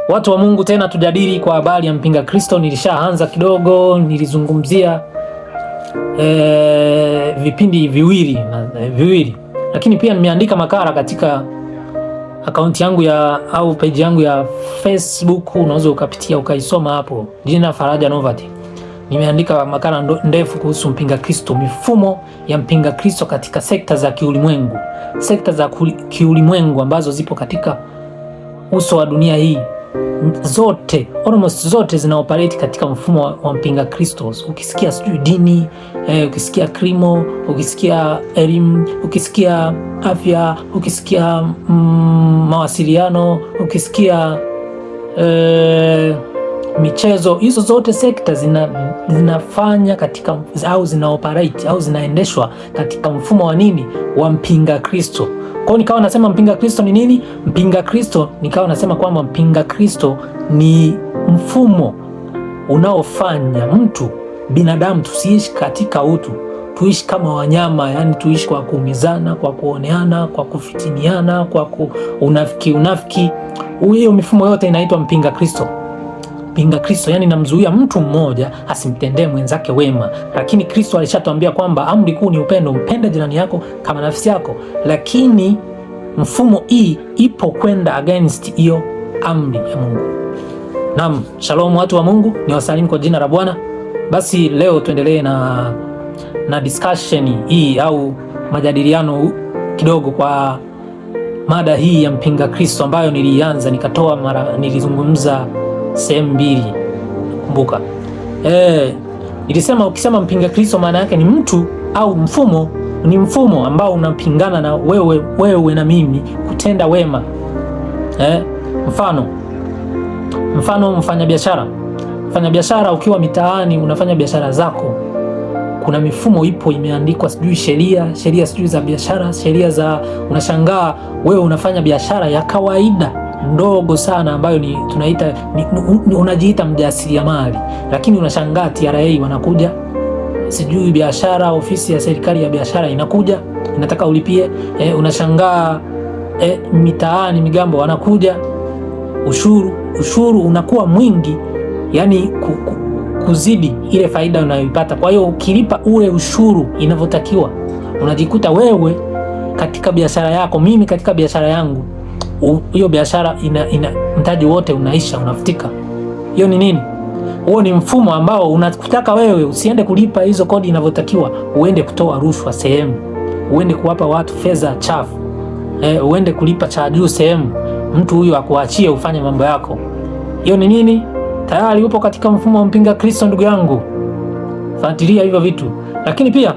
Watu wa Mungu, tena tujadili kwa habari ya mpinga Kristo. Nilishaanza kidogo, nilizungumzia vipindi viwili, lakini pia nimeandika makala katika akaunti yangu au page yangu ya Facebook. Unaweza ukapitia ukaisoma hapo, jina Faraja Novat. Nimeandika makala ndefu kuhusu mpinga Kristo, mifumo ya mpinga Kristo katika sekta za kiulimwengu, ambazo zipo katika uso wa dunia hii. Almost zote zina operate katika mfumo wa mpinga Kristo. Ukisikia sijui dini, ukisikia krimo, ukisikia elimu, ukisikia afya, ukisikia mawasiliano, ukisikia michezo, hizo zote sekta zinafanya katika au zina operate au zinaendeshwa katika mfumo wa nini? Wa mpinga Kristo. Kwa hiyo nikawa nasema mpinga Kristo ni nini? Mpinga Kristo, nikawa nasema kwamba mpinga Kristo ni mfumo unaofanya binadamu tusiishi katika utu, tuishi kama wanyama, yani tuishi kwa kuumizana, kwa kuoneana, kwa kufitiniana, kwa unafiki. Hiyo mifumo yote inaitwa mpinga Kristo. Mpinga Kristo yani namzuia mtu mmoja asimtendee mwenzake wema, lakini Kristo alishatuambia kwamba amri kuu ni upendo, mpende jirani yako kama nafsi yako. Lakini mfumo hii ipo kwenda against hiyo amri ya Mungu. Naam, shalom watu wa Mungu, ni wasalimu kwa jina la Bwana. Basi leo tuendelee na discussion hii au majadiliano kidogo kwa mada hii ya mpinga Kristo ambayo nilizungumza sehemu mbili. Kumbuka nilisema ukisema mpinga Kristo maana yake ni mtu au ni mfumo ambao unapingana na wewe na mimi kutenda wema. Mfano mfanyabiashara ukiwa mitaani unafanya biashara zako, kuna mifumo ipo imeandikwa, sijui sheria sijui za biashara, unashangaa wewe unafanya biashara ya kawaida ndogo sana ambayo unajiita mjasiriamali, lakini unashangaa TRA wanakuja, sijui biashara, ofisi ya serikali ya biashara inakuja inataka ulipie. Unashangaa mitaani migambo wanakuja, ushuru unakuwa mwingi, yani kuzidi ile faida unayoipata. Kwa hiyo ukilipa ule ushuru inavyotakiwa, unajikuta wewe katika biashara yako, mimi katika biashara yangu, hiyo biashara ina mtaji wote unaisha, unafutika. Hiyo ni nini? Huo ni mfumo ambao unakutaka wewe usiende kulipa hizo kodi inavyotakiwa, uende kutoa rushwa sehemu, uende kuwapa watu fedha chafu, uende kulipa cha juu sehemu, mtu huyo akuachie ufanye mambo yako. Hiyo ni nini? Tayari upo katika mfumo wa mpinga Kristo, ndugu yangu. Fuatilia hivyo vitu. Lakini pia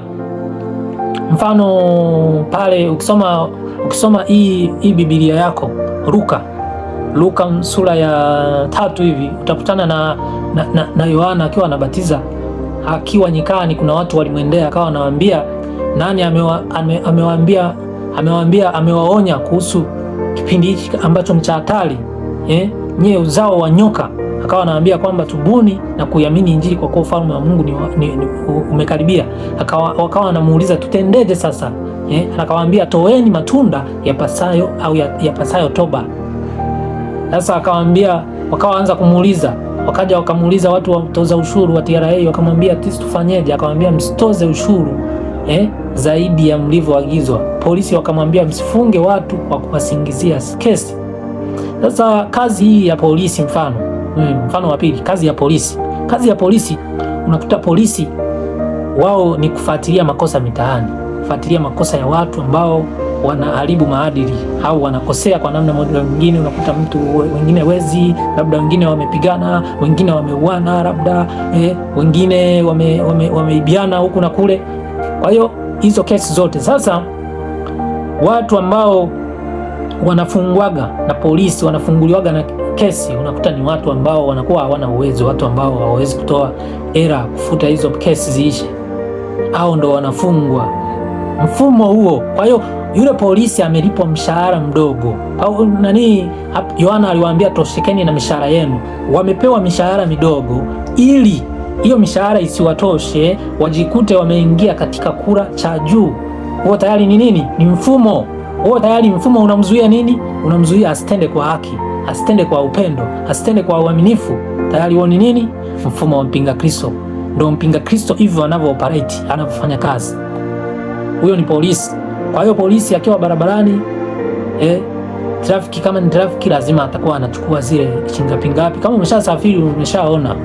mfano pale ukisoma hii Biblia yako, Luka sura ya 3 hivi, utakutana na Yohana akiwa anabatiza, akiwa nyikani. Kuna watu walimwendea, akawa anawaambia nani amewaonya kuhusu kipindi hiki ambacho ni cha hatari, nyie uzao wa nyoka. Akawa anawaambia kwamba tubuni na kuiamini Injili kwa kuwa ufalme wa Mungu umekaribia. Wakawa wanamuuliza tutendeje sasa? Akawaambia toeni matunda yapasayo toba. Sasa akawaambia, wakaanza kumuuliza, wakaja wakamuuliza watu wa toza ushuru wa TRA, wakamwambia tufanyeje? Akamwambia msitoze ushuru zaidi ya mlivyoagizwa. Polisi wakamwambia msifunge watu kwa kuwasingizia kesi. Sasa kazi hii ya polisi, mfano wa pili, kazi ya polisi, unakuta polisi wao ni kufuatilia makosa mitaani, kufuatilia makosa ya watu ambao wanaharibu maadili au wanakosea kwa namna moja au nyingine. Unakuta wengine wezi, labda wengine wamepigana, wengine wameuana, labda wengine wameibiana huku na kule. Kwa hiyo hizo kesi zote, sasa watu ambao wanafungwaga na polisi, wanafunguliwaga na kesi, unakuta ni watu ambao wanakuwa hawana uwezo, watu ambao hawawezi kutoa hela kufuta hizo kesi ziishe, au ndo wanafungwa mfumo huo. Kwa hiyo yule polisi amelipwa mshahara mdogo, au Yohana aliwaambia toshekeni na mishahara yenu. Wamepewa mishahara midogo ili hiyo mishahara isiwatoshe, wajikute wameingia katika kura cha juu. Huo tayari ni nini? Ni mfumo. Huo tayari mfumo unamzuia nini? Unamzuia asitende kwa haki. asitende kwa upendo, asitende kwa uaminifu, tayari huo ni nini? Mfumo wa mpinga Kristo. Ndio mpinga Kristo hivyo anavyo operate, anavyofanya kazi. Huyo ni polisi. Kwa hiyo polisi akiwa barabarani, trafiki, kama ni trafiki, lazima atakuwa anachukua zile shingapi ngapi. Kama umeshasafiri umeshaona,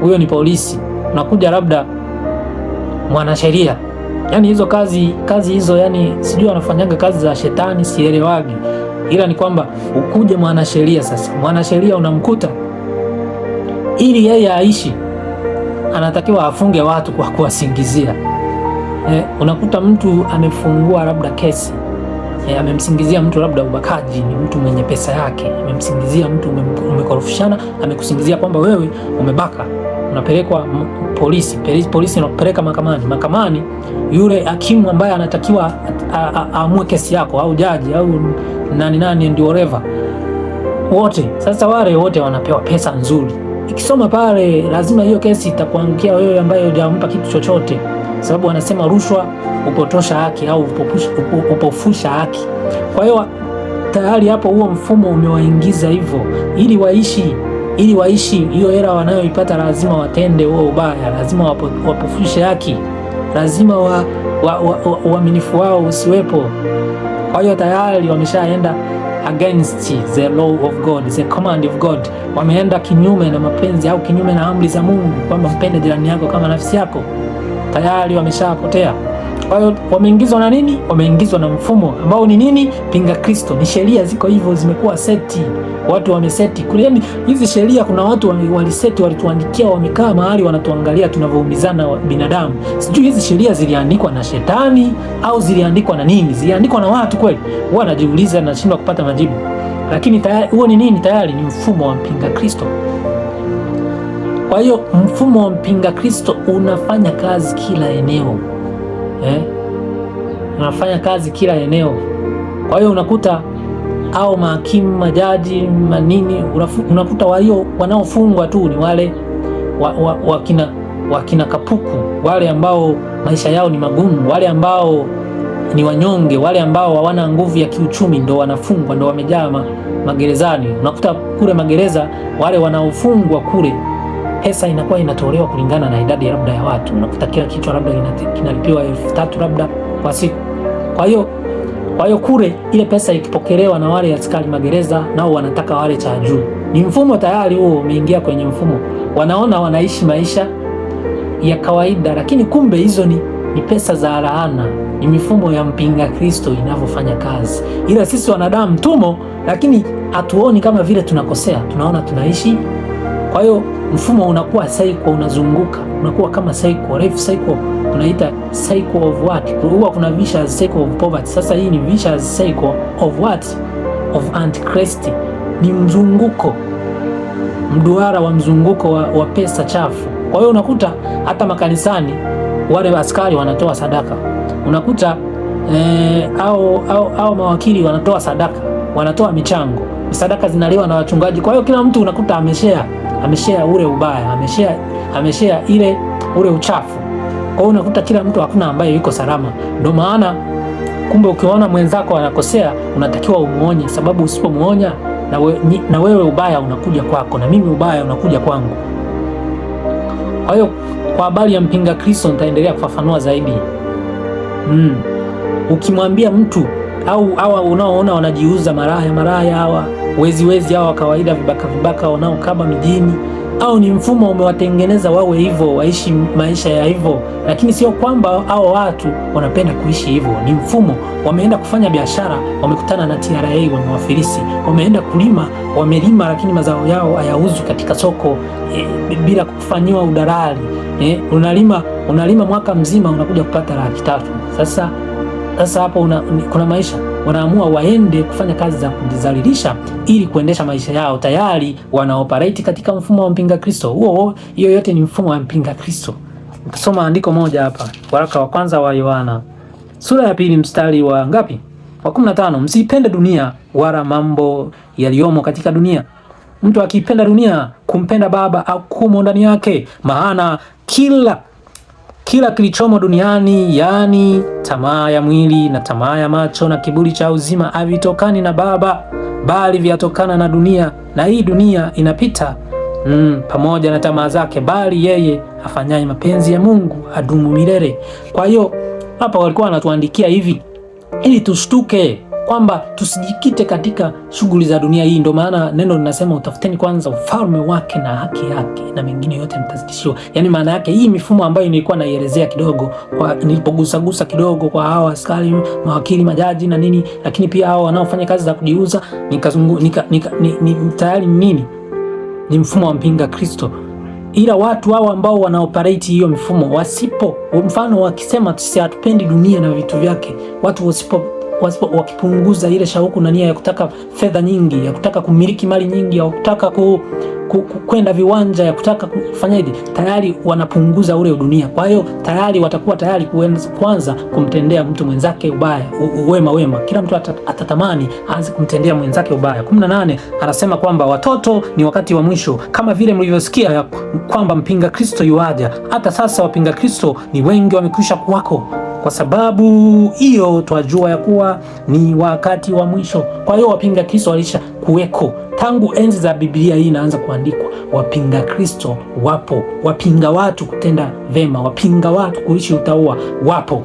huyo ni polisi. Unakuja labda mwanasheria, yani hizo kazi hizo, yani sijui anafanyaga kazi za shetani, sielewagi, ila ni kwamba ukuje mwanasheria. Sasa mwanasheria unamkuta, ili yeye aishi anatakiwa afunge watu kwa kuwasingizia. Unakuta mtu amefungua labda kesi, amemsingizia mtu labda ubakaji, ni mtu mwenye pesa yake, amemsingizia mtu, umekorofishana, amekusingizia kwamba wewe umebaka, unapelekwa polisi inapeleka mahakamani. Yule hakimu ambaye anatakiwa aamue kesi yako, au jaji au nani ndio whatever, wote sasa, wale wote wanapewa pesa nzuri. Ikisoma pale, lazima hiyo kesi itakuangukia wewe ambaye hujampa kitu chochote, sababu wanasema rushwa upotosha haki au upofusha haki. Kwa hiyo tayari hapo huo mfumo umewaingiza hivyo, ili waishi hiyo hela wanayoipata, lazima watende huo ubaya, lazima wapofushe haki, lazima uaminifu wao usiwepo. Kwa hiyo tayari wameshaenda against the law of God, the command of God. Wameenda kinyume na mapenzi au kinyume na amri za Mungu, kwamba mpende jirani yako kama nafsi yako. Tayari wameshapotea. Kwa hiyo wameingizwa na nini? Wameingizwa na mfumo ambao ni nini? Pinga Kristo. Ni sheria ziko hivyo, zimekuwa seti, watu wameseti. Yaani hizi sheria kuna watu waliseti, walituandikia, wamekaa mahali wanatuangalia tunavyoumizana binadamu. Sijui hizi sheria ziliandikwa na shetani au ziliandikwa na nini? Ziliandikwa na watu kweli? Huwa najiuliza, nashindwa kupata majibu. Lakini tayari huo ni nini? Tayari ni mfumo wa mpinga Kristo. Kwa hiyo mfumo wa mpinga Kristo unafanya kazi kila eneo. Unafanya kazi kila eneo. Kwa hiyo unakuta au mahakimu, majaji, manini, unakuta walio wanaofungwa tu ni wale wakina kapuku, wale ambao maisha yao ni magumu, wale ambao ni wanyonge, wale ambao hawana nguvu ya kiuchumi, ndo wanafungwa, ndo wamejaa magerezani. Unakuta kule magereza, wale wanaofungwa kule, pesa inakuwa inatolewa kulingana na idadi labda ya watu. Unakuta kila kichwa labda kinalipiwa 3,000 labda kwa siku. Kwa hiyo kule ile pesa ikipokelewa na wale askari magereza, nao wanataka wale cha juu. Ni mfumo tayari huo umeingia kwenye mfumo. Wanaona wanaishi maisha ya kawaida, lakini kumbe hizo ni pesa za laana. Ni mifumo ya mpinga Kristo inavyofanya kazi. Ila sisi wanadamu tumo, lakini hatuoni kama vile tunakosea, tunaona tunaishi. Kwa hiyo mfumo unakuwa cycle, unazunguka, unakuwa kama cycle, life cycle, tunaita cycle of what? Huwa kuna vicious cycle of poverty. Sasa hii ni vicious cycle of what? Of antichrist. Ni mzunguko, mduara wa mzunguko wa pesa chafu. Kwa hiyo unakuta hata makanisani wale askari wanatoa sadaka. Unakuta au mawakili wanatoa sadaka, wanatoa michango. Sadaka zinaliwa na wachungaji. Kwa hiyo kila mtu unakuta ameshare ule ubaya, ameshare ule uchafu. Kwa hiyo unakuta kila mtu, hakuna ambaye yuko salama. Ndio maana kumbe ukiona mwenzako anakosea unatakiwa umuonye, sababu usipomuonya na wewe ubaya unakuja kwako, na mimi ubaya unakuja kwangu. Kwa hiyo kwa habari ya mpinga Kristo nitaendelea kufafanua zaidi. Ukimwambia mtu au unaoona wanajiuza, maraya hawa, wezi hawa kawaida, vibaka wanaokaba mijini, au ni mfumo umewatengeneza wawe hivyo, waishi maisha ya hivyo. Lakini sio kwamba hao watu wanapenda kuishi hivyo, ni mfumo. Wameenda kufanya biashara, wamekutana na TRA, wamewafilisi. Wameenda wamelima, lakini mazao yao hayauzwi katika soko bila kufanyiwa udalali. Unalima mwaka mzima unakuja kupata 300,000. Sasa hapo kuna maisha, wanaamua waende kufanya kazi za kujizalilisha ili kuendesha maisha yao. Tayari wanaoperate katika mfumo wa mpinga Kristo. Hiyo yote ni mfumo wa mpinga Kristo. Ukisoma andiko moja hapa, waraka wa kwanza wa Yohana sura ya 2 mstari wa ngapi? Wa 15. Msipende dunia wala mambo yaliyomo katika dunia. Mtu akipenda dunia, kumpenda Baba au kumo ndani yake, maana kila kilichomo duniani, yani tamaa ya mwili na tamaa ya macho na kiburi cha uzima, havitokani na Baba bali vyatokana na dunia, na hii dunia inapita pamoja na tamaa zake, bali yeye afanyaye mapenzi ya Mungu adumu milele. Kwa hiyo hapa walikuwa wanatuandikia hivi ili tushtuke kwamba tusijikite katika shughuli za dunia hii. Ndio maana neno linasema utafuteni kwanza ufalme wake na haki yake, na mengine yote mtazidishiwa. Yani maana yake hii mifumo ambayo nilikuwa naielezea kidogo, kwa nilipogusagusa kidogo kwa hao askari, mawakili, majaji na nini, lakini pia hao wanaofanya kazi za kujiuza, tayari nini, ni mfumo wa mpinga Kristo. Ila watu hao ambao wanaoperate hiyo mifumo mfano wakisema sisi hatupendi dunia na vitu vyake, watu wakipunguza ile shauku na nia ya kutaka fedha nyingi, ya kutaka kumiliki mali nyingi, ya kutaka kwenda viwanja, ya kutaka kufanyaje, tayari wanapunguza ule dunia. Kwa hiyo tayari watakuwa tayari kuanza kumtendea mtu mwenzake ubaya, wema. Kila mtu atatamani aanze kumtendea mwenzake ubaya. 18 anasema kwamba watoto, ni wakati wa mwisho, kama vile mlivyosikia kwamba mpinga Kristo yuaja. Hata sasa wapinga Kristo ni wengi, wamekwisha kuwako. Kwa sababu hiyo twajua ya kuwa ni wakati wa mwisho. Kwa hiyo wapinga Kristo walisha kuweko tangu enzi za Biblia hii inaanza kuandikwa. Wapinga Kristo wapo, wapinga watu kutenda vema, wapinga watu kuishi utaua wapo.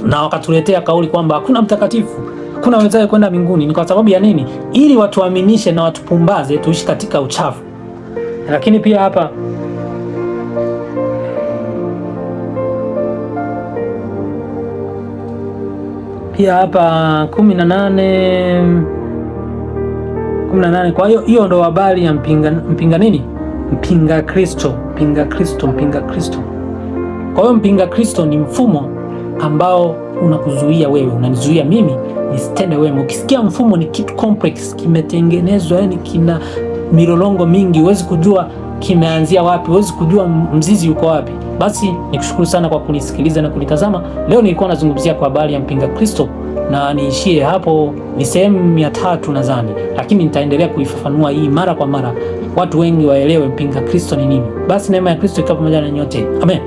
Na wakatuletea kauli kwamba hakuna mtakatifu, hakuna wezaye kwenda mbinguni. Ni kwa sababu ya nini? Ili watuaminishe na watupumbaze tuishi katika uchafu. Lakini pia hapa pia hapa 18. Kwa hiyo ndo habari ya mpinga nini? Mpinga Kristo. Kwa hiyo mpinga Kristo ni mfumo ambao unakuzuia wewe, unanizuia mimi nisitende wema. Ukisikia mfumo ni kitu complex, kimetengenezwa, yani kina milolongo mingi, huwezi kujua kimeanzia wapi, huwezi kujua mzizi uko wapi. Basi nikushukuru sana kwa kunisikiliza na kunitazama. Leo nilikuwa nazungumzia kwa habari ya mpinga Kristo na niishie hapo, ni sehemu ya 3 nadhani, lakini nitaendelea kuifafanua hii mara kwa mara, watu wengi waelewe mpinga Kristo ni nini. Basi neema ya Kristo ikawa pamoja na nyote. Amen.